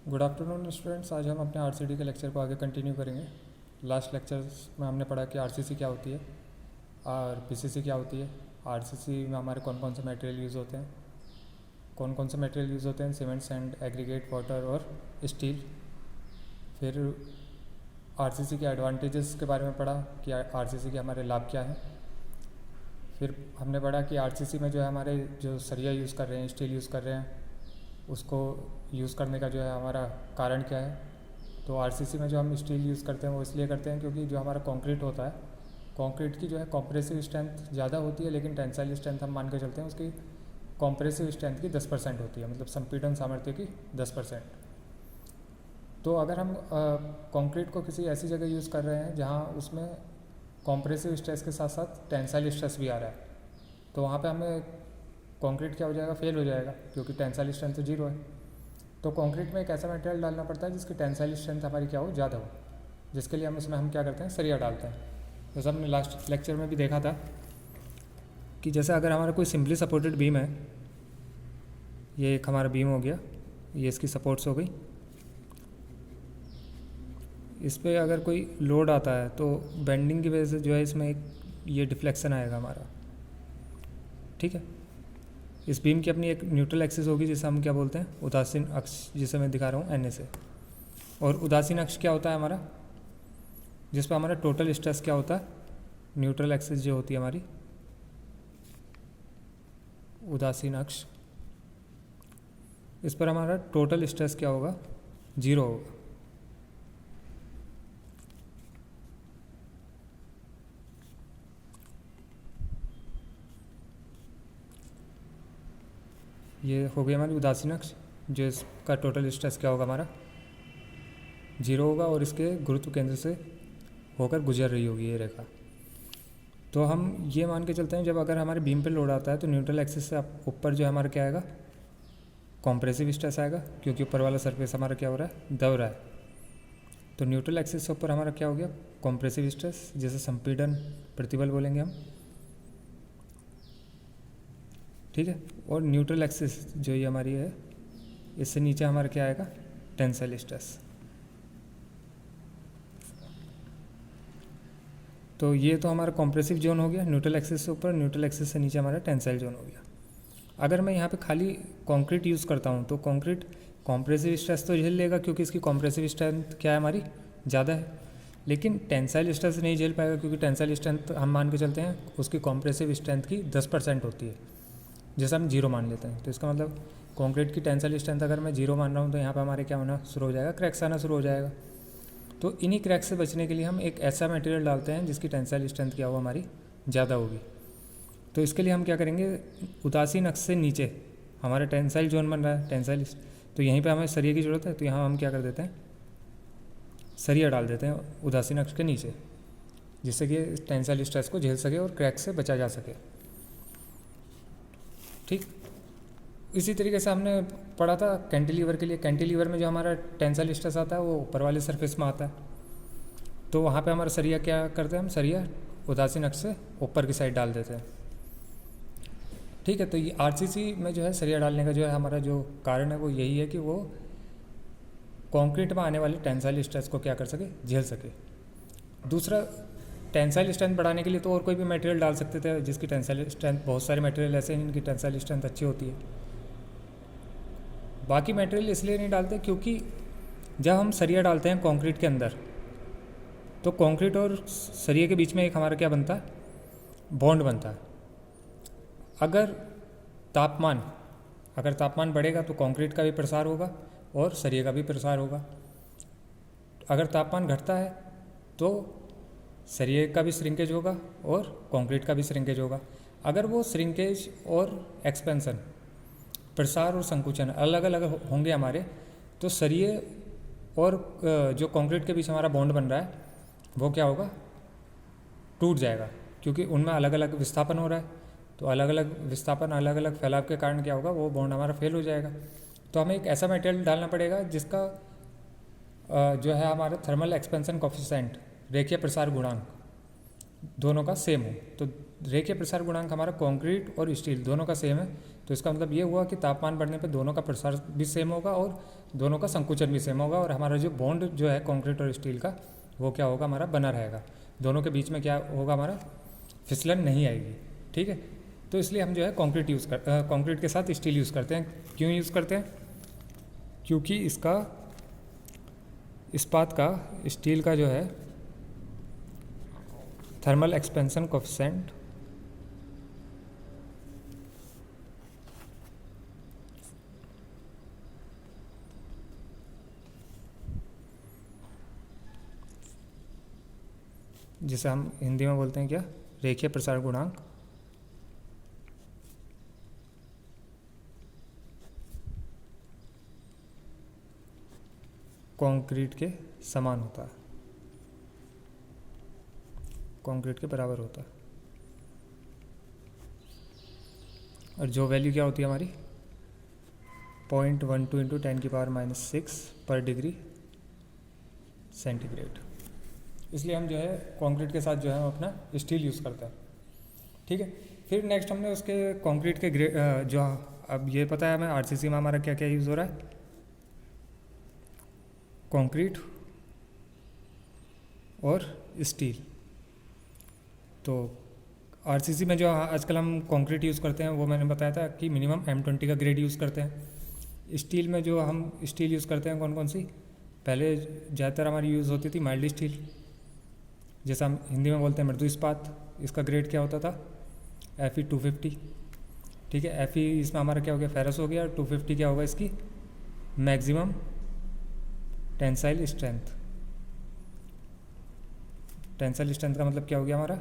Good afternoon students. आज हम अपने आरसीडी के लेक्चर को आगे कंटिन्यू करेंगे। लास्ट लेक्चर्स में हमने पढ़ा कि आरसीसी क्या होती है और पीसीसी क्या होती है। आरसीसी में हमारे कौन कौन से मटेरियल यूज़ होते हैं, कौन कौन से मटेरियल यूज़ होते हैं, सीमेंट, सैंड, एग्रीगेट, वाटर और स्टील। फिर आरसीसी के एडवांटेजेस के बारे में पढ़ा कि आरसीसी के हमारे लाभ क्या हैं। फिर हमने पढ़ा कि आरसीसी में जो है हमारे जो सरिया यूज़ कर रहे हैं, स्टील यूज़ कर रहे हैं, उसको यूज़ करने का जो है हमारा कारण क्या है। तो आरसीसी में जो हम स्टील यूज़ करते हैं वो इसलिए करते हैं क्योंकि जो हमारा कंक्रीट होता है, कंक्रीट की जो है कॉम्प्रेसिव स्ट्रेंथ ज़्यादा होती है, लेकिन टेंसाइल स्ट्रेंथ हम मान के चलते हैं उसकी कॉम्प्रेसिव स्ट्रेंथ की 10% होती है, मतलब संपीड़न सामर्थ्य की 10%। तो अगर हम कंक्रीट को किसी ऐसी जगह यूज़ कर रहे हैं जहाँ उसमें कॉम्प्रेसिव स्ट्रेस के साथ साथ टेंसाइल स्ट्रेस भी आ रहा है, तो वहाँ पे हमें कंक्रीट क्या हो जाएगा, फेल हो जाएगा, क्योंकि टेंसाइल स्ट्रेंथ तो 0 है। तो कंक्रीट में एक ऐसा मटेरियल डालना पड़ता है जिसकी टेंसाइल स्ट्रेंथ हमारी क्या हो, ज़्यादा हो, जिसके लिए हम क्या करते हैं, सरिया डालते हैं। जैसे हमने लास्ट लेक्चर में भी देखा था कि जैसे अगर हमारा कोई सिंपली सपोर्टेड बीम है, ये एक हमारा बीम हो गया, ये इसकी सपोर्ट्स हो गई, इस पर अगर कोई लोड आता है तो बेंडिंग की वजह से जो है इसमें एक ये डिफ्लेक्शन आएगा हमारा, ठीक है। इस बीम की अपनी एक न्यूट्रल एक्सिस होगी जिसे हम क्या बोलते हैं, उदासीन अक्ष, जिसे मैं दिखा रहा हूँ NA से। और उदासीन अक्ष क्या होता है हमारा, जिस पर हमारा टोटल स्ट्रेस क्या होता है, न्यूट्रल एक्सिस जो होती है हमारी उदासीन अक्ष, इस पर हमारा टोटल स्ट्रेस क्या होगा, 0 होगा। ये हो गई हमारी उदासीन अक्ष, जो इसका टोटल स्ट्रेस क्या होगा, हमारा 0 होगा, और इसके गुरुत्व केंद्र से होकर गुजर रही होगी ये रेखा। तो हम ये मान के चलते हैं जब अगर हमारे बीम पे लोड आता है तो न्यूट्रल एक्सिस से ऊपर जो हमारा क्या आएगा, कॉम्प्रेसिव स्ट्रेस आएगा, क्योंकि ऊपर वाला सरफेस हमारा क्या हो रहा है, दब रहा है। तो न्यूट्रल एक्सिस से ऊपर हमारा क्या हो गया, कॉम्प्रेसिव स्ट्रेस, जैसे संपीड़न प्रतिबल बोलेंगे हम, ठीक है। और न्यूट्रल एक्सिस जो ये हमारी है, इससे नीचे हमारा क्या आएगा, टेंसाइल स्ट्रेस। तो ये तो हमारा कॉम्प्रेसिव जोन हो गया, न्यूट्रल एक्सिस से ऊपर, न्यूट्रल एक्सिस से नीचे हमारा टेंसाइल जोन हो गया। अगर मैं यहाँ पे खाली कंक्रीट यूज़ करता हूँ तो कंक्रीट कॉम्प्रेसिव स्ट्रेस तो झेल लेगा, क्योंकि इसकी कॉम्प्रेसिव स्ट्रेंथ क्या है, हमारी ज़्यादा है, लेकिन टेंसाइल स्ट्रेस नहीं झेल पाएगा, क्योंकि टेंसाइल स्ट्रेंथ हम मान के चलते हैं उसकी कॉम्प्रेसिव स्ट्रेंथ की 10% होती है, जैसे हम 0 मान लेते हैं। तो इसका मतलब कंक्रीट की टेंसाइल स्ट्रेंथ अगर मैं 0 मान रहा हूँ तो यहाँ पर हमारे क्या होना शुरू हो जाएगा, क्रैक्स आना शुरू हो जाएगा। तो इन्हीं क्रैक्स से बचने के लिए हम एक ऐसा मटेरियल डालते हैं जिसकी टेंसाइल स्ट्रेंथ क्या हो, हमारी ज़्यादा होगी। तो इसके लिए हम क्या करेंगे, उदासीन अक्ष से नीचे हमारा टेंसाइल जोन बन रहा है, टेंसाइल, तो यहीं पे हमें सरिया की ज़रूरत है, तो यहाँ हम क्या कर देते हैं, सरिया डाल देते हैं उदासीन अक्ष के नीचे, जिससे कि टेंसाइल स्ट्रेस को झेल सके और क्रैक से बचा जा सके, ठीक। इसी तरीके से हमने पढ़ा था कैंटिलीवर के लिए। कैंटिलीवर में जो हमारा टेंसाइल स्ट्रेस आता है वो ऊपर वाले सरफेस में आता है, तो वहाँ पे हमारा सरिया क्या करते हैं, हम सरिया उदासीन अक्ष से ऊपर की साइड डाल देते हैं, ठीक है। तो ये आरसीसी में जो है सरिया डालने का जो है हमारा जो कारण है वो यही है कि वो कंक्रीट में आने वाले टेंसाइल स्ट्रेस को क्या कर सके, झेल सके। दूसरा, टेंसाइल स्ट्रेंथ बढ़ाने के लिए तो और कोई भी मटेरियल डाल सकते थे जिसकी टेंसाइल स्ट्रेंथ, बहुत सारे मटेरियल ऐसे हैं जिनकी टेंसाइल स्ट्रेंथ अच्छी होती है। बाकी मटेरियल इसलिए नहीं डालते क्योंकि जब हम सरिया डालते हैं कंक्रीट के अंदर, तो कंक्रीट और सरिया के बीच में एक हमारा क्या बनता है, बॉन्ड बनता है। अगर तापमान बढ़ेगा तो कंक्रीट का भी प्रसार होगा और सरिया का भी प्रसार होगा। अगर तापमान घटता है तो सरिया का भी श्रिंकेज होगा और कंक्रीट का भी श्रिंकेज होगा। अगर वो श्रिंकेज और एक्सपेंशन, प्रसार और संकुचन अलग अलग होंगे हमारे, तो सरिये और जो कंक्रीट के बीच हमारा बॉन्ड बन रहा है वो क्या होगा, टूट जाएगा, क्योंकि उनमें अलग अलग विस्थापन हो रहा है। तो अलग अलग विस्थापन, अलग अलग फैलाव के कारण क्या होगा, वो बॉन्ड हमारा फेल हो जाएगा। तो हमें एक ऐसा मटेरियल डालना पड़ेगा जिसका जो है हमारा थर्मल एक्सपेंशन कोफिशिएंट, रेखीय प्रसार गुणांक, दोनों का सेम हो। तो रेखीय प्रसार गुणांक हमारा कंक्रीट और स्टील दोनों का सेम है, तो इसका मतलब ये हुआ कि तापमान बढ़ने पे दोनों का प्रसार भी सेम होगा और दोनों का संकुचन भी सेम होगा, और हमारा जो बॉन्ड जो है कंक्रीट और स्टील का वो क्या होगा, हमारा बना रहेगा। दोनों के बीच में क्या होगा, हमारा फिसलन नहीं आएगी। ठीक है, तो इसलिए हम जो है कंक्रीट के साथ स्टील यूज़ करते हैं। क्यों यूज़ करते हैं? क्योंकि इसका इस्पात का स्टील का जो है थर्मल एक्सपेंशन कोफिशिएंट जिसे हम हिंदी में बोलते हैं क्या, रेखीय प्रसार गुणांक, कंक्रीट के समान होता है, कंक्रीट के बराबर होता है। और जो वैल्यू क्या होती है हमारी 0.12 इंटू 10⁻⁻⁶ पर डिग्री सेंटीग्रेड। इसलिए हम जो है कंक्रीट के साथ जो है हम अपना स्टील यूज़ करते हैं। ठीक है, फिर नेक्स्ट हमने उसके कंक्रीट के जो अब ये पता है हमें आरसीसी में हमारा क्या क्या यूज़ हो रहा है, कंक्रीट और स्टील। तो आरसीसी में जो आजकल हम कंक्रीट यूज़ करते हैं वो मैंने बताया था कि मिनिमम M20 का ग्रेड यूज़ करते हैं। स्टील में जो हम स्टील यूज़ करते हैं कौन कौन सी, पहले ज़्यादातर हमारी यूज़ होती थी माइल्ड स्टील, जैसा हम हिंदी में बोलते हैं मृदु इस्पात। इसका ग्रेड क्या होता था Fe 250। ठीक है, Fe इसमें हमारा क्या हो गया, फेरस हो गया, और 250 क्या होगा इसकी maximum tensile strength. Tensile strength का मतलब क्या हो गया हमारा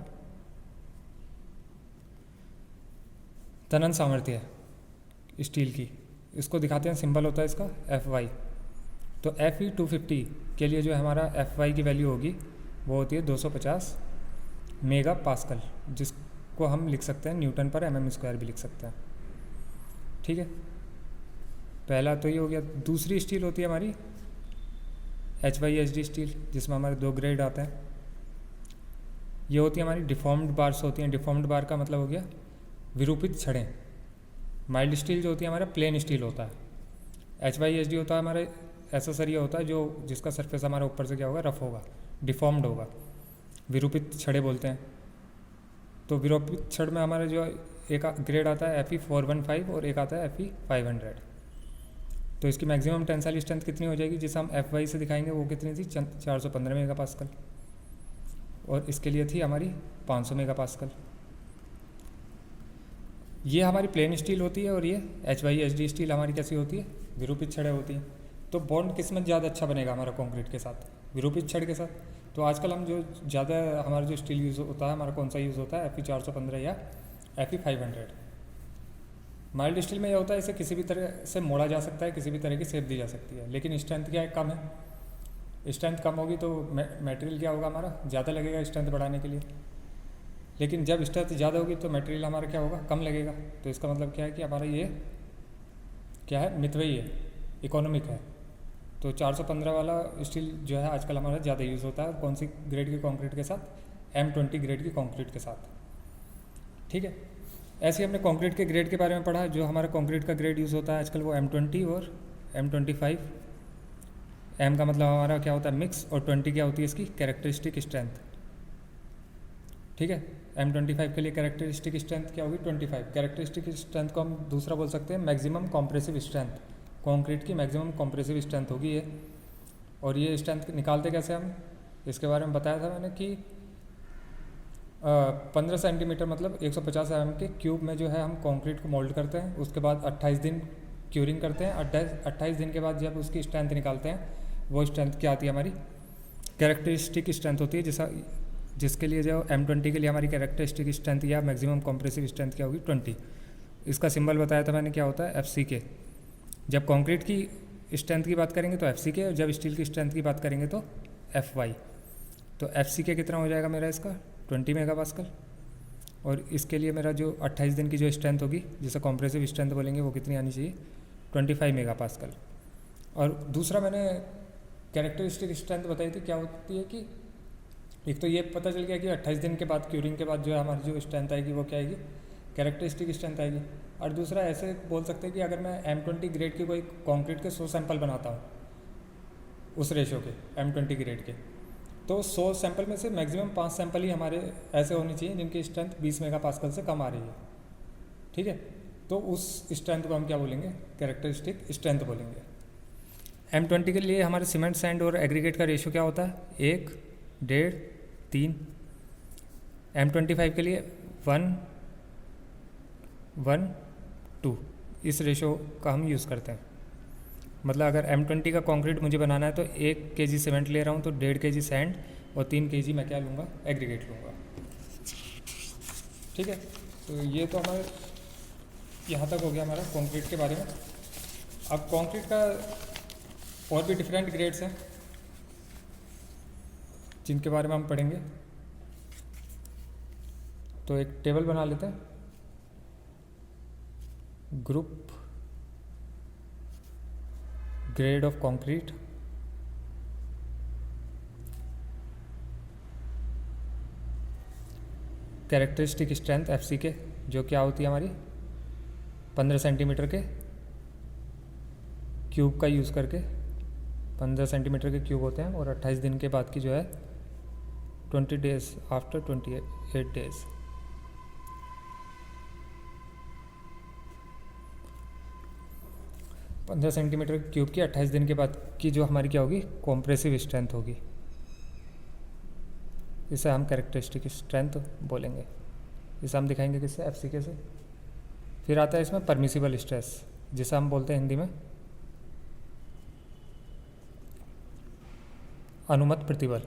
तनन सामर्थ्य है स्टील की। इसको दिखाते हैं, सिंबल होता है इसका Fy। तो Fe 250 के लिए जो हमारा Fy की वैल्यू होगी वो होती है 250 मेगा पास्कल, जिसको हम लिख सकते हैं न्यूटन पर mm² भी लिख सकते हैं। ठीक है, पहला तो ये हो गया। दूसरी स्टील होती है हमारी HYSD स्टील, जिसमें हमारे 2 ग्रेड आते हैं। ये होती है हमारी डिफॉर्म्ड बार्स होती हैं। डिफॉर्म्ड बार का मतलब हो गया विरूपित छड़ें। माइल्ड स्टील जो होती है हमारा प्लेन स्टील होता है। HYSD होता है हमारे ऐसा सरिया होता है जो जिसका सरफेस हमारा ऊपर से क्या होगा, रफ होगा, डिफॉर्म्ड होगा, विरूपित छड़े बोलते हैं। तो विरूपित छड़ में हमारा जो एक ग्रेड आता है Fe 415 और एक आता है Fe 500। तो इसकी मैक्सिमम टेंसाइल स्ट्रेंथ कितनी हो जाएगी, जिसे हम Fy से दिखाएंगे, वो कितनी थी 415 मेगा पास्कल, और इसके लिए थी हमारी 500 मेगा पास्कल। ये हमारी प्लेन स्टील होती है और ये HYSD स्टील हमारी कैसी होती है, विरूपित छड़ें होती हैं। तो बॉन्ड किस में ज़्यादा अच्छा बनेगा हमारा कंक्रीट के साथ, विरूपित छड़ के साथ। तो आजकल हम जो ज़्यादा हमारा जो स्टील यूज़ होता है, हमारा कौन सा यूज़ होता है, Fe 415 या Fe 500। माइल्ड स्टील में यह होता है इसे किसी भी तरह से मोड़ा जा सकता है, किसी भी तरह की शेप दी जा सकती है, लेकिन स्ट्रेंथ क्या है, कम है। स्ट्रेंथ कम होगी तो मटेरियल क्या होगा, हमारा ज़्यादा लगेगा स्ट्रेंथ बढ़ाने के लिए। लेकिन जब स्ट्रेंथ ज़्यादा होगी तो मटेरियल हमारा क्या होगा, कम लगेगा। तो इसका मतलब क्या है कि हमारा ये क्या है, मितव्ययी है, इकोनॉमिक है। तो 415 वाला स्टील जो है आजकल हमारा ज़्यादा यूज़ होता है। कौन सी ग्रेड की कंक्रीट के साथ, M20 ग्रेड की कंक्रीट के साथ। ठीक है, ऐसे ही हमने कंक्रीट के ग्रेड के बारे में पढ़ा। जो हमारा कंक्रीट का ग्रेड यूज़ होता है आजकल वो M20 और M25। M का मतलब हमारा क्या होता है, मिक्स, और 20 क्या होती है इसकी कैरेक्टरिस्टिक स्ट्रेंथ। ठीक है, M25 के लिए कैरेक्टरिस्टिक स्ट्रेंथ क्या होगी, 25। कैरेक्टरिस्टिक स्ट्रेंथ को हम दूसरा बोल सकते हैं मैक्सिमम कॉम्प्रेसिव स्ट्रेंथ। कंक्रीट की मैक्सिमम कॉम्प्रेसिव स्ट्रेंथ होगी ये। और ये स्ट्रेंथ निकालते कैसे हम, इसके बारे में बताया था मैंने कि 15 सेंटीमीटर मतलब 150 mm के क्यूब में जो है हम कंक्रीट को मोल्ड करते हैं। उसके बाद 28 दिन क्यूरिंग करते हैं। 28 दिन के बाद जब उसकी स्ट्रेंथ निकालते हैं, वो स्ट्रेंथ क्या आती है, हमारी कैरेक्टरिस्टिक स्ट्रेंथ होती है। जिसके लिए जो M20 के लिए हमारी कैरेक्टरिस्टिक स्ट्रेंथ या मैक्सिमम कॉम्प्रेसिव स्ट्रेंथ क्या होगी, 20। इसका सिंबल बताया था मैंने क्या होता है, FCK। जब कंक्रीट की स्ट्रेंथ की बात करेंगे तो FCK, और जब स्टील की स्ट्रेंथ की बात करेंगे तो Fy। तो FCK कितना हो जाएगा मेरा इसका 20 मेगा पास्कल, और इसके लिए मेरा जो 28 दिन की जो स्ट्रेंथ होगी, जिसे कॉम्प्रेसिव स्ट्रेंथ बोलेंगे, वो कितनी आनी चाहिए, 25 मेगा पास्कल। और दूसरा मैंने कैरेक्टरिस्टिक स्ट्रेंथ बताई थी, क्या होती है कि एक तो ये पता चल गया कि 28 दिन के बाद क्यूरिंग के बाद जो है हमारी जो स्ट्रेंथ आएगी वो क्या आएगी, कैरेक्टरिस्टिक स्ट्रेंथ आएगी। और दूसरा ऐसे बोल सकते हैं कि अगर मैं M20 ग्रेड की कोई कंक्रीट के 100 सैंपल बनाता हूँ उस रेशो के M20 ग्रेड के, तो 100 सैंपल में से मैक्सिमम 5 सैंपल ही हमारे ऐसे होने चाहिए जिनकी स्ट्रेंथ 20 मेगापास्कल से कम आ रही है। ठीक है, तो उस स्ट्रेंथ को हम क्या बोलेंगे, कैरेक्टरिस्टिक स्ट्रेंथ बोलेंगे। M20 के लिए हमारे सीमेंट सैंड और एग्रीगेट का रेशो क्या होता है, 1, 1.5, 3। M25 के लिए 1, 1, 2 इस रेशो का हम यूज़ करते हैं। मतलब अगर M20 का कंक्रीट मुझे बनाना है तो 1 kg सीमेंट ले रहा हूँ तो 1.5 kg सैंड और 3 kg मैं क्या लूँगा, एग्रीगेट लूँगा। ठीक है, तो ये तो हमारे यहाँ तक हो गया हमारा कंक्रीट के बारे में। अब कंक्रीट का और भी डिफरेंट ग्रेड्स हैं जिनके बारे में हम पढ़ेंगे। तो एक टेबल बना लेते हैं, group grade of concrete. Characteristic strength FC के जो क्या होती है हमारी 15 सेंटीमीटर के क्यूब का यूज़ करके 15 सेंटीमीटर के क्यूब होते हैं, और 28 दिन के बाद की जो है 20 डेज आफ्टर 28 डेज। पंद्रह सेंटीमीटर क्यूब की 28 दिन के बाद की जो हमारी क्या होगी, कॉम्प्रेसिव स्ट्रेंथ होगी। इसे हम कैरेक्टरिस्टिक स्ट्रेंथ बोलेंगे। इसे हम दिखाएंगे किससे, FCK से। फिर आता है इसमें परमिसिबल स्ट्रेस, जिसे हम बोलते हैं हिंदी में अनुमत प्रतिबल।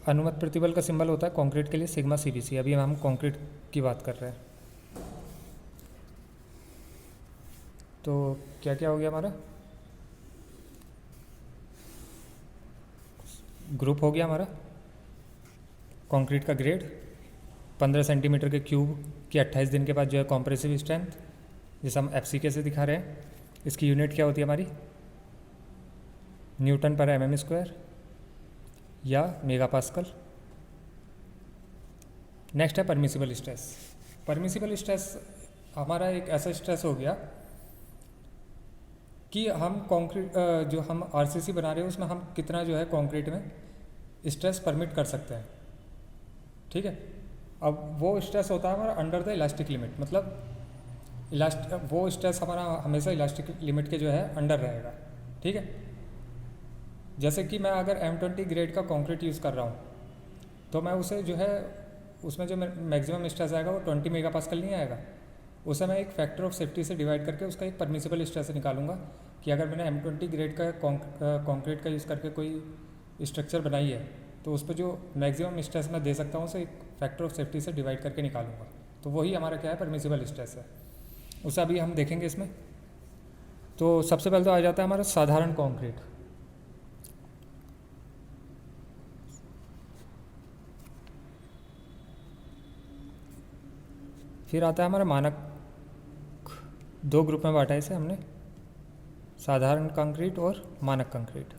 अनुमत प्रतिबल का सिंबल होता है कंक्रीट के लिए सिग्मा CBC। अभी हम कंक्रीट की बात कर रहे हैं। तो क्या क्या हो गया हमारा, ग्रुप हो गया हमारा, कंक्रीट का ग्रेड, 15 सेंटीमीटर के क्यूब की 28 दिन के बाद जो है कॉम्प्रेसिव स्ट्रेंथ, जिसे हम FCK से दिखा रहे हैं। इसकी यूनिट क्या होती है हमारी, न्यूटन पर mm² या मेगापास्कल। नेक्स्ट है परमिसिबल स्ट्रेस। परमिसिबल स्ट्रेस हमारा एक ऐसा स्ट्रेस हो गया कि हम कंक्रीट जो हम RCC बना रहे हैं उसमें हम कितना जो है कंक्रीट में स्ट्रेस परमिट कर सकते हैं। ठीक है, अब वो स्ट्रेस होता है हमारा अंडर द इलास्टिक लिमिट, मतलब वो स्ट्रेस हमारा हमेशा इलास्टिक लिमिट के जो है अंडर रहेगा। ठीक है, जैसे कि मैं अगर M20 ग्रेड का कंक्रीट यूज़ कर रहा हूँ तो मैं उसे जो है उसमें जो मैक्सिमम स्ट्रेस आएगा वो 20 मेगापास्कल नहीं आएगा। उसे मैं एक फैक्टर ऑफ सेफ्टी से डिवाइड करके उसका एक परमिसिबल स्ट्रेस निकालूंगा कि अगर मैंने M20 ग्रेड का कंक्रीट का यूज़ करके कोई स्ट्रक्चर बनाई है तो उस पर जो मैक्सिमम स्ट्रेस मैं दे सकता हूँ उसे एक फैक्टर ऑफ सेफ्टी से डिवाइड करके निकालूंगा। तो वही हमारा क्या है, परमिसिबल स्ट्रेस है। उसे अभी हम देखेंगे इसमें। तो सबसे पहले तो आ जाता है हमारा साधारण कंक्रीट। फिर आता है हमारा मानक। दो ग्रुप में बांटा है इसे हमने, साधारण कंक्रीट और मानक कंक्रीट।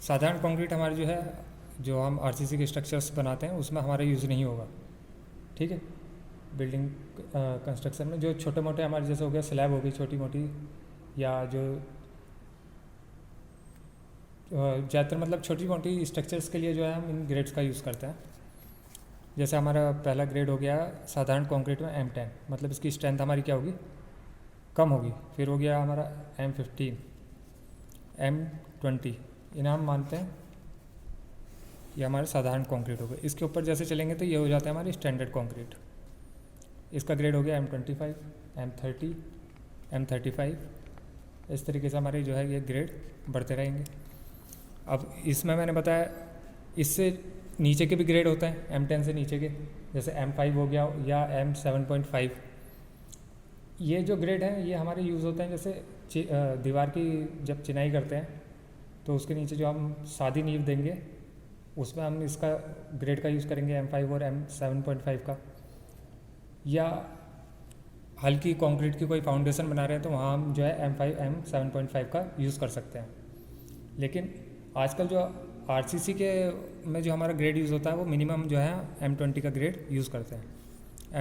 साधारण कंक्रीट हमारे जो है जो हम RCC के स्ट्रक्चर्स बनाते हैं उसमें हमारा यूज़ नहीं होगा। ठीक है, बिल्डिंग कंस्ट्रक्शन में जो छोटे मोटे हमारे जैसे हो गया स्लैब हो गई छोटी मोटी, या जो ज़्यादातर मतलब छोटी मोटी स्ट्रक्चर्स के लिए जो है हम इन ग्रेड्स का यूज़ करते हैं। जैसे हमारा पहला ग्रेड हो गया साधारण कंक्रीट में M10, मतलब इसकी स्ट्रेंथ हमारी क्या होगी, कम होगी। फिर हो गया हमारा M15, M20, इन्हें हम मानते हैं ये हमारे साधारण कंक्रीट हो गए। इसके ऊपर जैसे चलेंगे तो ये हो जाता है हमारी स्टैंडर्ड कंक्रीट। इसका ग्रेड हो गया M25, M30, M35। इस तरीके से हमारे जो है ये ग्रेड बढ़ते रहेंगे। अब इसमें मैंने बताया इससे नीचे के भी ग्रेड होते हैं, M10 से नीचे के, जैसे M5 हो गया या M7.5। ये जो ग्रेड हैं ये हमारे यूज़ होते हैं जैसे दीवार की जब चिनाई करते हैं तो उसके नीचे जो हम सादी नींव देंगे उसमें हम इसका ग्रेड का यूज़ करेंगे M5 और M7.5 का। या हल्की कंक्रीट की कोई फाउंडेशन बना रहे हैं तो वहाँ हम जो है M5 M7.5 का यूज़ कर सकते हैं। लेकिन आजकल जो RCC के में जो हमारा ग्रेड यूज़ होता है वो मिनिमम जो है M20 का ग्रेड यूज़ करते हैं,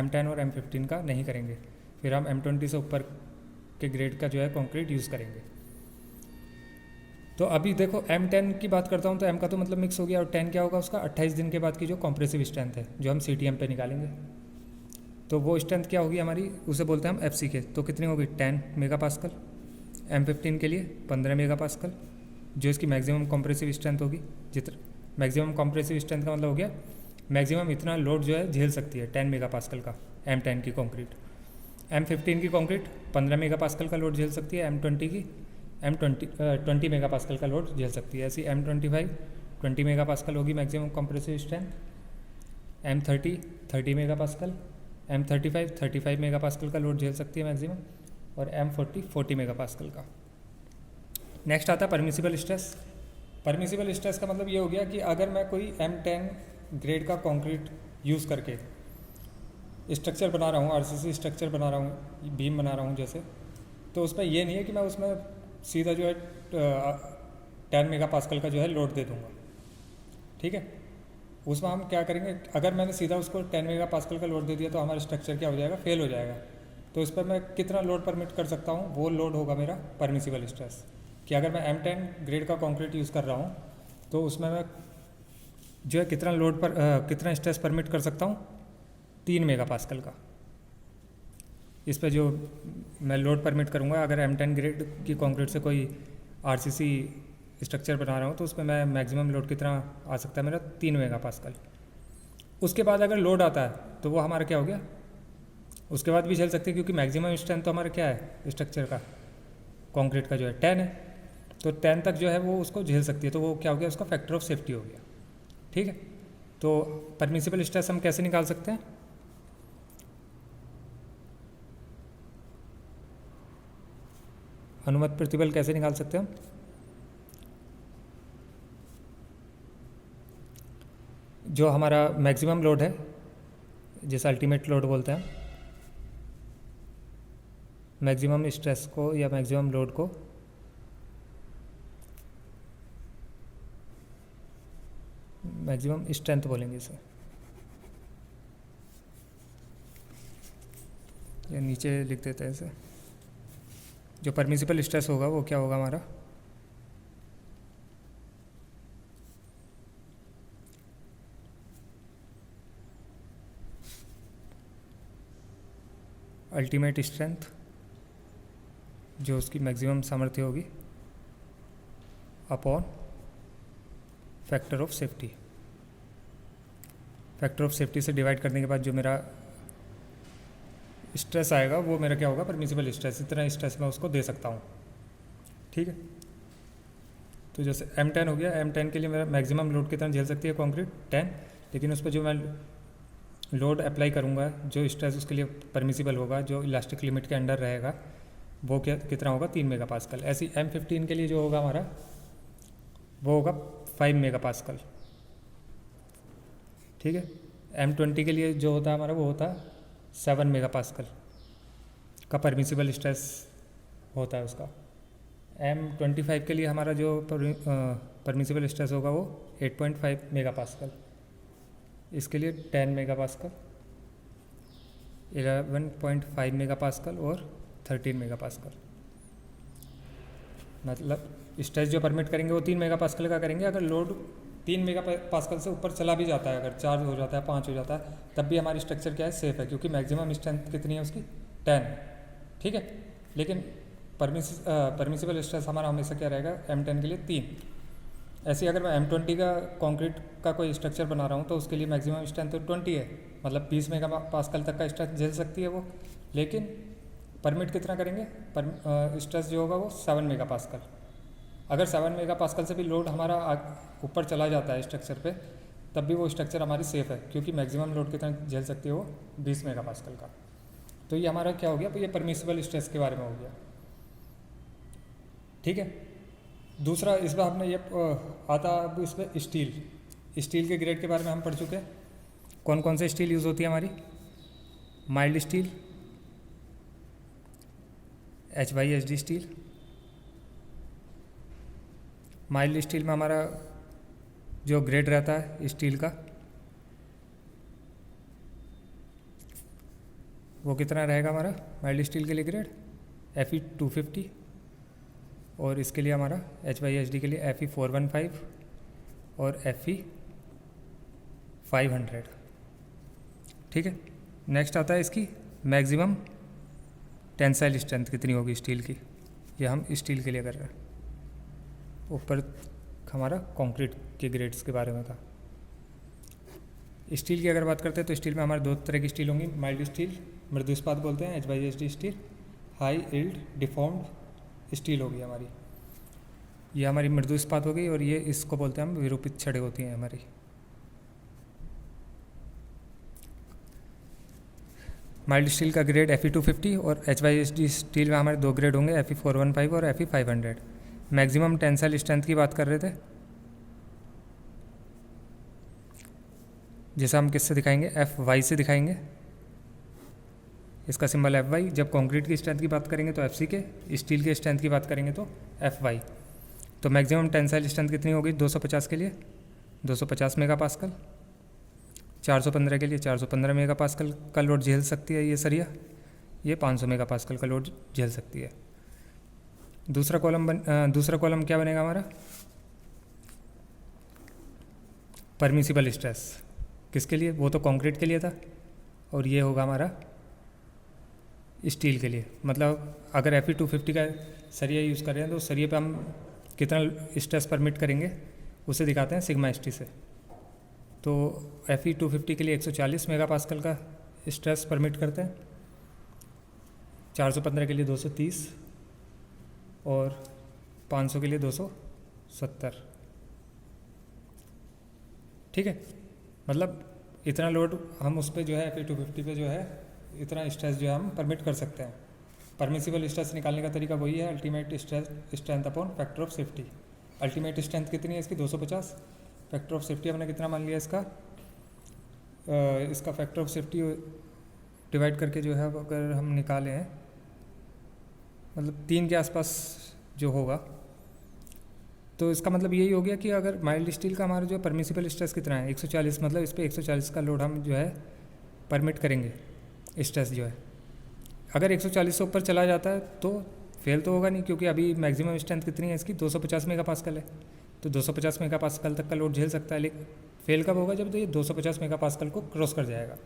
M10 और M15 का नहीं करेंगे। फिर हम M20 से ऊपर के ग्रेड का जो है कंक्रीट यूज़ करेंगे। तो अभी देखो M10 की बात करता हूँ तो M का तो मतलब मिक्स हो गया, और 10 क्या होगा उसका 28 दिन के बाद की जो कॉम्प्रेसिव स्ट्रेंथ है जो हम CTM पे निकालेंगे, तो वो स्ट्रेंथ क्या होगी हमारी, उसे बोलते हैं हम FC के। तो कितनी होगी 10 मेगापास्कल। M15 के लिए 15 मेगापास्कल जो इसकी मैक्सिमम कॉम्प्रेसिव स्ट्रेंथ होगी। जितना मैक्सिमम कॉम्प्रेसिव स्ट्रेंथ का मतलब हो गया मैक्सिमम इतना लोड जो है झेल सकती है 10 मेगापास्कल का M10 की कंक्रीट। M15 की कंक्रीट 15 मेगापास्कल का लोड झेल सकती है, M20 की 20 मेगापास्कल का लोड झेल सकती है। ऐसी M25 20 मेगापास्कल होगी maximum compressive strength, M30 30 megapascal, M35 35 megapascal का लोड झेल सकती है मैक्सिमम, और M40 40 मेगापास्कल का। नेक्स्ट आता है परमिसिबल स्ट्रेस। परमिसिबल स्ट्रेस का मतलब ये हो गया कि अगर मैं कोई M10 ग्रेड का कंक्रीट यूज़ करके स्ट्रक्चर बना रहा हूँ, RCC स्ट्रक्चर बना रहा हूँ, बीम बना रहा हूँ जैसे, तो उसमें ये नहीं है कि मैं उसमें सीधा जो है 10 मेगापास्कल का जो है लोड दे दूँगा। ठीक है, उसमें हम क्या करेंगे, अगर मैंने सीधा उसको 10 मेगापास्कल का लोड दे दिया तो हमारा स्ट्रक्चर क्या हो जाएगा, फेल हो जाएगा। तो इस पर मैं कितना लोड परमिट कर सकता हूँ, वो लोड होगा मेरा परमिसिबल स्ट्रेस। कि अगर मैं M10 ग्रेड का कंक्रीट यूज़ कर रहा हूँ तो उसमें मैं जो है कितना लोड पर कितना स्ट्रेस परमिट कर सकता हूँ, 3 मेगापास्कल का। इस पर जो मैं लोड परमिट करूँगा, अगर M10 ग्रेड की कंक्रीट से कोई RCC स्ट्रक्चर बना रहा हूँ तो उसमें मैं मैक्सिमम लोड कितना आ सकता है मेरा, 3 मेगापास्कल। उसके बाद अगर लोड आता है तो वो हमारा क्या हो गया, उसके बाद भी झेल सकते हैं, क्योंकि मैक्सिमम स्ट्रेंथ तो हमारा क्या है स्ट्रक्चर का, कंक्रीट का जो है 10 है, तो 10 तक जो है वो उसको झेल सकती है। तो वो क्या हो गया, उसका फैक्टर ऑफ सेफ्टी हो गया। ठीक है, तो परमिसिबल स्ट्रेस हम कैसे निकाल सकते हैं, अनुमत प्रतिबल कैसे निकाल सकते हैं हम, जो हमारा मैक्सिमम लोड है जिसे अल्टीमेट लोड बोलते हैं, मैक्सिमम स्ट्रेस को या मैक्सिमम लोड को मैक्सिमम स्ट्रेंथ बोलेंगे इसे, या नीचे लिख देते हैं इसे। जो परमिसिबल स्ट्रेस होगा वो क्या होगा हमारा, अल्टीमेट स्ट्रेंथ जो उसकी मैक्सिमम सामर्थ्य होगी upon factor of safety. Factor of safety से डिवाइड करने के बाद जो मेरा स्ट्रेस आएगा वो मेरा क्या होगा, परमिसिबल स्ट्रेस। इतना स्ट्रेस मैं उसको दे सकता हूँ। ठीक है, तो जैसे M10 हो गया, M10 के लिए मेरा मैक्सिमम लोड कितना झेल सकती है कंक्रीट 10, लेकिन उस पर जो मैं लोड अप्लाई करूँगा, जो स्ट्रेस उसके लिए परमिसिबल होगा, जो इलास्टिक लिमिट के अंडर रहेगा, वो क्या कितना होगा, 3 मेगापास्कल। ऐसी M15 के लिए जो होगा हमारा वो होगा 5 मेगापास्कल। ठीक है, M20 के लिए जो होता है हमारा वो होता है 7 मेगापास्कल का परमिसिबल स्ट्रेस होता है उसका। M25 के लिए हमारा जो परमिसिबल स्ट्रेस होगा वो 8.5 मेगापास्कल। इसके लिए 10 मेगापास्कल, 11.5 मेगापास्कल और 13 मेगापास्कल। मतलब स्ट्रेस जो परमिट करेंगे वो 3 मेगापास्कल का करेंगे। अगर लोड 3 मेगापास्कल से ऊपर चला भी जाता है, अगर 4 हो जाता है, 5 हो जाता है, तब भी हमारी स्ट्रक्चर क्या है, सेफ़ है, क्योंकि मैक्सिमम स्ट्रेंथ कितनी है उसकी 10। ठीक है, लेकिन परमिसिबल स्ट्रेस हमारा हमेशा क्या रहेगा, M10 के लिए 3। ऐसे अगर मैं M20 का कंक्रीट का कोई स्ट्रक्चर बना रहा हूँ तो उसके लिए मैक्सिमम स्ट्रेंथ तो 20 है, मतलब 20 मेगापास्कल तक का स्ट्रेस झेल सकती है वो। लेकिन परमिट कितना करेंगे, स्ट्रेस जो होगा वो 7 मेगापास्कल। अगर 7 मेगापास्कल से भी लोड हमारा ऊपर चला जाता है स्ट्रक्चर पे, तब भी वो स्ट्रक्चर हमारी सेफ़ है, क्योंकि मैक्सिमम लोड कितना झेल सकती है वो 20 मेगापास्कल का। तो ये हमारा क्या हो गया, तो ये परमिसिबल स्ट्रेस के बारे में हो गया। ठीक है, दूसरा इस बार हमने ये आता अब इसमें स्टील के ग्रेड के बारे में हम पढ़ चुके हैं। कौन कौन से स्टील यूज़ होती है हमारी, mild steel, HYSD steel. Mild steel में हमारा जो ग्रेड रहता है स्टील का वो कितना रहेगा हमारा माइल्ड स्टील के लिए ग्रेड Fe 250, और इसके लिए हमारा HYSD के लिए Fe 415 और Fe 500। ठीक है, नेक्स्ट आता है इसकी मैक्सिमम टेंसाइल स्ट्रेंथ कितनी होगी स्टील की, ये हम स्टील के लिए कर रहे हैं। ऊपर हमारा कंक्रीट के ग्रेड्स के बारे में था। स्टील की अगर बात करते हैं तो स्टील में हमारे दो तरह की स्टील होंगी, माइल्ड स्टील मृदु इस्पात बोलते हैं HYSD steel, high yield deformed steel होगी हमारी, ये हमारी मृदु इस्पात हो गई, और ये इसको बोलते हैं हम विरूपित छड़ें होती हैं हमारी। माइल्ड स्टील का ग्रेड Fe 250 और HYSD स्टील में हमारे दो ग्रेड होंगे Fe 415 और Fe 500। मैक्सिमम टेंसाइल स्ट्रेंथ की बात कर रहे थे, जैसा हम किससे दिखाएंगे Fy से दिखाएंगे, इसका सिंबल Fy। जब कंक्रीट की स्ट्रेंथ की बात करेंगे तो Fc के, स्टील के स्ट्रेंथ की बात करेंगे तो Fy। तो मैक्सिमम टेंसाइल स्ट्रेंथ कितनी होगी 250 के लिए 250 मेगापास्कल, 415 के लिए 415 मेगापास्कल का लोड झेल सकती है ये सरिया, ये 500 मेगापास्कल का लोड झेल सकती है। दूसरा कॉलम क्या बनेगा हमारा परमिसिबल स्ट्रेस, किसके लिए, वो तो कंक्रीट के लिए था, और ये होगा हमारा स्टील के लिए। मतलब अगर Fe 250 का सरिया यूज़ कर रहे हैं तो सरिये पे हम कितना स्ट्रेस परमिट करेंगे उसे दिखाते हैं सिग्मा ST से। तो Fe 250 के लिए 140 मेगापास्कल का स्ट्रेस परमिट करते हैं, 415 के लिए 230 और 500 के लिए 270। ठीक है, मतलब इतना लोड हम उस पर जो है Fe 250 पे जो है इतना स्ट्रेस जो है हम परमिट कर सकते हैं। परमिसिबल स्ट्रेस निकालने का तरीका वही है ultimate strength upon factor of safety. Ultimate strength कितनी है इसकी 250, फैक्टर ऑफ सेफ्टी हमने कितना मान लिया इसका फैक्टर ऑफ सेफ्टी डिवाइड करके जो है अगर हम निकालें हैं मतलब 3 के आसपास जो होगा, तो इसका मतलब यही हो गया कि अगर माइल्ड स्टील का हमारा जो परमिसिबल स्ट्रेस कितना है 140, मतलब इस पर 140 का लोड हम जो है परमिट करेंगे स्ट्रेस जो है। अगर 140 से ऊपर चला जाता है तो फेल तो होगा नहीं, क्योंकि अभी मैक्सिमम स्ट्रेंथ कितनी है इसकी 250 मेगापास्कल है, तो 250 मेगापास्कल तक का लोड झेल सकता है। लेकिन फेल कब होगा जब तो ये 250 मेगापास्कल को क्रॉस कर जाएगा।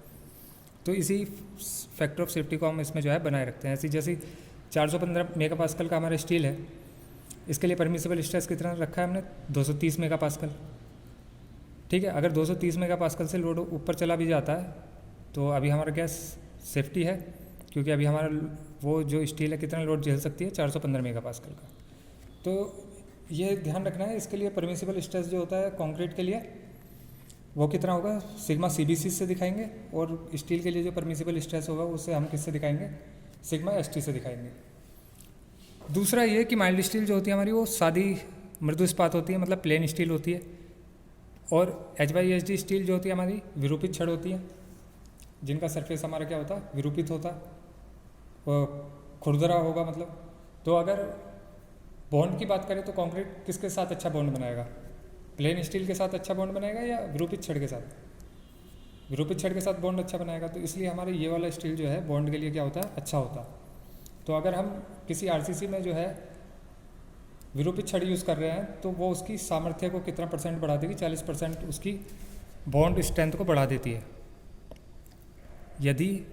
तो इसी फैक्टर ऑफ सेफ्टी को हम इसमें जो है बनाए रखते हैं। ऐसी जैसे 415 मेगापास्कल का हमारा स्टील है, इसके लिए परमिसिबल स्ट्रेस कितना रखा है हमने 230 मेगापास्कल। ठीक है, अगर 230 मेगापास्कल से लोड ऊपर चला भी जाता है तो अभी हमारा क्या सेफ्टी है, क्योंकि अभी हमारा वो जो स्टील है कितना लोड झेल सकती है 415 मेगापास्कल का। तो ये ध्यान रखना है। इसके लिए परमिसिबल स्ट्रेस जो होता है कंक्रीट के लिए वो कितना होगा सिग्मा CBC से दिखाएंगे, और स्टील के लिए जो परमिसिबल स्ट्रेस होगा उसे हम किससे दिखाएंगे सिग्मा ST से दिखाएंगे। दूसरा ये कि माइल्ड स्टील जो होती है हमारी वो सादी मृदु इस्पात होती है, मतलब प्लेन स्टील होती है, और HYSD स्टील जो होती है हमारी विरूपित छड़ होती है, जिनका सरफेस हमारा क्या होता है विरूपित होता, खुरदरा होगा मतलब। तो अगर बॉन्ड की बात करें तो कंक्रीट किसके साथ अच्छा बॉन्ड बनाएगा, प्लेन स्टील के साथ अच्छा बॉन्ड बनाएगा या विरूपित छड़ के साथ? विरूपित छड़ के साथ बॉन्ड अच्छा बनाएगा। तो इसलिए हमारे ये वाला स्टील जो है बॉन्ड के लिए क्या होता है अच्छा होता। तो अगर हम किसी RCC में जो है विरूपित छड़ यूज़ कर रहे हैं तो वो उसकी सामर्थ्य को कितना % बढ़ा देगी, 40% उसकी बॉन्ड स्ट्रेंथ को बढ़ा देती है। यदि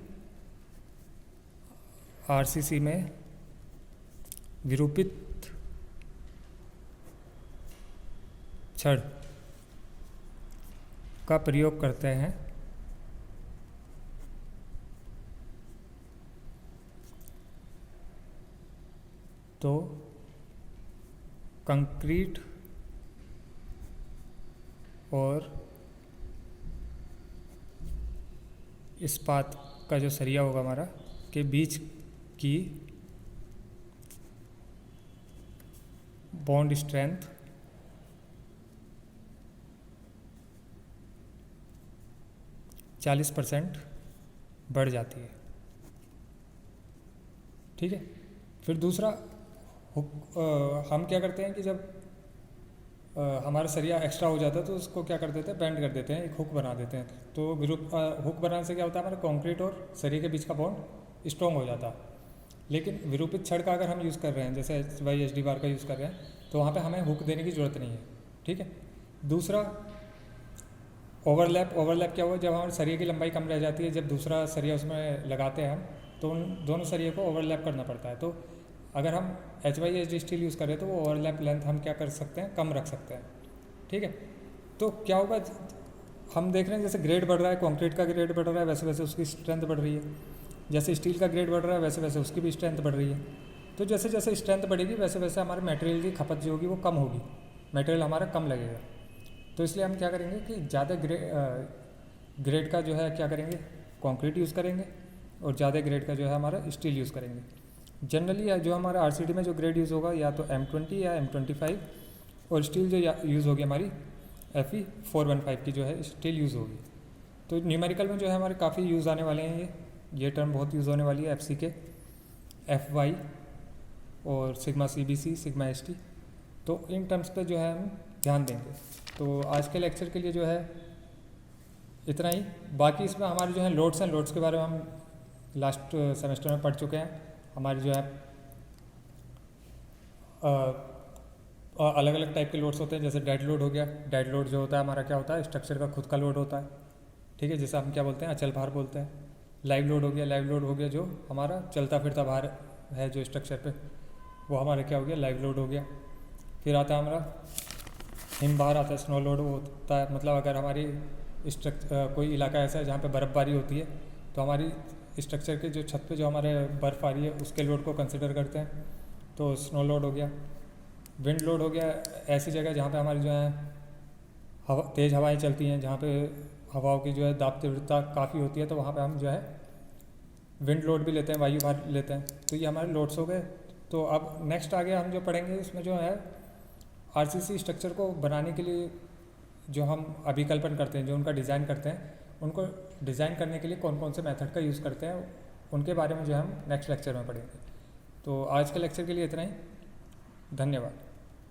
RCC में विरूपित छड़ का प्रयोग करते हैं तो कंक्रीट और इस्पात का जो सरिया होगा हमारा के बीच की बॉन्ड स्ट्रेंथ 40% बढ़ जाती है। ठीक है। फिर दूसरा हुक, हम क्या करते हैं कि जब हमारा सरिया एक्स्ट्रा हो जाता है तो उसको क्या कर देते हैं, बेंड कर देते हैं, एक हुक बना देते हैं। तो हुक बनाने से क्या होता है, हमारा कंक्रीट और सरिया के बीच का बॉन्ड स्ट्रॉन्ग हो जाता है। लेकिन विरूपित छड़ का अगर हम यूज़ कर रहे हैं, जैसे HY बार का यूज़ कर रहे हैं, तो वहाँ पे हमें हुक देने की ज़रूरत नहीं है, ठीक है। दूसरा ओवरलैप क्या हुआ, जब हमारे सरिया की लंबाई कम रह जाती है, जब दूसरा सरिया उसमें लगाते हैं हम, तो उन दोनों सरिये को ओवरलैप करना पड़ता है। तो अगर हम HY स्टील यूज़ करें तो वो ओवरलैप लेंथ हम क्या कर सकते हैं, कम रख सकते हैं, ठीक है। तो क्या होगा, हम देख रहे हैं जैसे ग्रेड बढ़ रहा है, कंक्रीट का ग्रेड बढ़ रहा है, वैसे वैसे उसकी स्ट्रेंथ बढ़ रही है। जैसे स्टील का ग्रेड बढ़ रहा है वैसे वैसे उसकी भी स्ट्रेंथ बढ़ रही है। तो जैसे जैसे स्ट्रेंथ बढ़ेगी वैसे वैसे हमारे मटेरियल की खपत जो होगी वो कम होगी, मटेरियल हमारा कम लगेगा। तो इसलिए हम क्या करेंगे कि ज़्यादा ग्रेड का जो है क्या करेंगे, कंक्रीट यूज़ करेंगे, और ज़्यादा ग्रेड का जो है हमारा स्टील यूज़ करेंगे। जनरली जो हमारा RCD में जो ग्रेड यूज़ होगा या तो M20 या M25, और स्टील जो यूज़ होगी हमारी FE 415 की जो है स्टील यूज़ होगी। तो न्यूमेरिकल में जो है हमारे काफ़ी यूज़ आने वाले हैं, ये टर्म बहुत यूज़ होने वाली है, FCK, FY और सिग्मा CBC, सिग्मा ST। तो इन टर्म्स पे जो है हम ध्यान देंगे। तो आज के लेक्चर के लिए जो है इतना ही। बाकी इसमें हमारे जो है लोड्स हैं, लोड्स के बारे में हम लास्ट सेमेस्टर में पढ़ चुके हैं। हमारी जो है अलग अलग टाइप के लोड्स होते हैं, जैसे डेड लोड हो गया। डेड लोड जो होता है हमारा क्या होता है, स्ट्रक्चर का खुद का लोड होता है, ठीक है, जिसे हम क्या बोलते हैं, अचल भार बोलते हैं। लाइव लोड हो गया, लाइव लोड हो गया जो हमारा चलता फिरता भार है जो स्ट्रक्चर पे, वो हमारा क्या हो गया, लाइव लोड हो गया। फिर आता है हमारा हिमभार आता है, स्नो लोड होता है। मतलब अगर हमारी कोई इलाका ऐसा है जहाँ पे बर्फ़बारी होती है, तो हमारी स्ट्रक्चर के जो छत पे जो हमारे बर्फ़ आ रही है उसके लोड को कंसिडर करते हैं, तो स्नो लोड हो गया। विंड लोड हो गया, ऐसी जगह जहाँ पे हमारी जो है तेज़ हवाएं चलती हैं, जहाँ पे हवाओं की जो है दाब तीव्रता काफ़ी होती है, तो वहाँ पे हम जो है विंड लोड भी लेते हैं, वायु भार लेते हैं। तो ये हमारे लोड्स हो गए। तो अब नेक्स्ट आगे हम जो पढ़ेंगे इसमें जो है RCC स्ट्रक्चर को बनाने के लिए जो हम अभिकल्पन करते हैं, जो उनका डिज़ाइन करते हैं, उनको डिज़ाइन करने के लिए कौन कौन से मेथड का यूज़ करते हैं, उनके बारे में जो है हम नेक्स्ट लेक्चर में पढ़ेंगे। तो आज के लेक्चर के लिए इतना ही, धन्यवाद।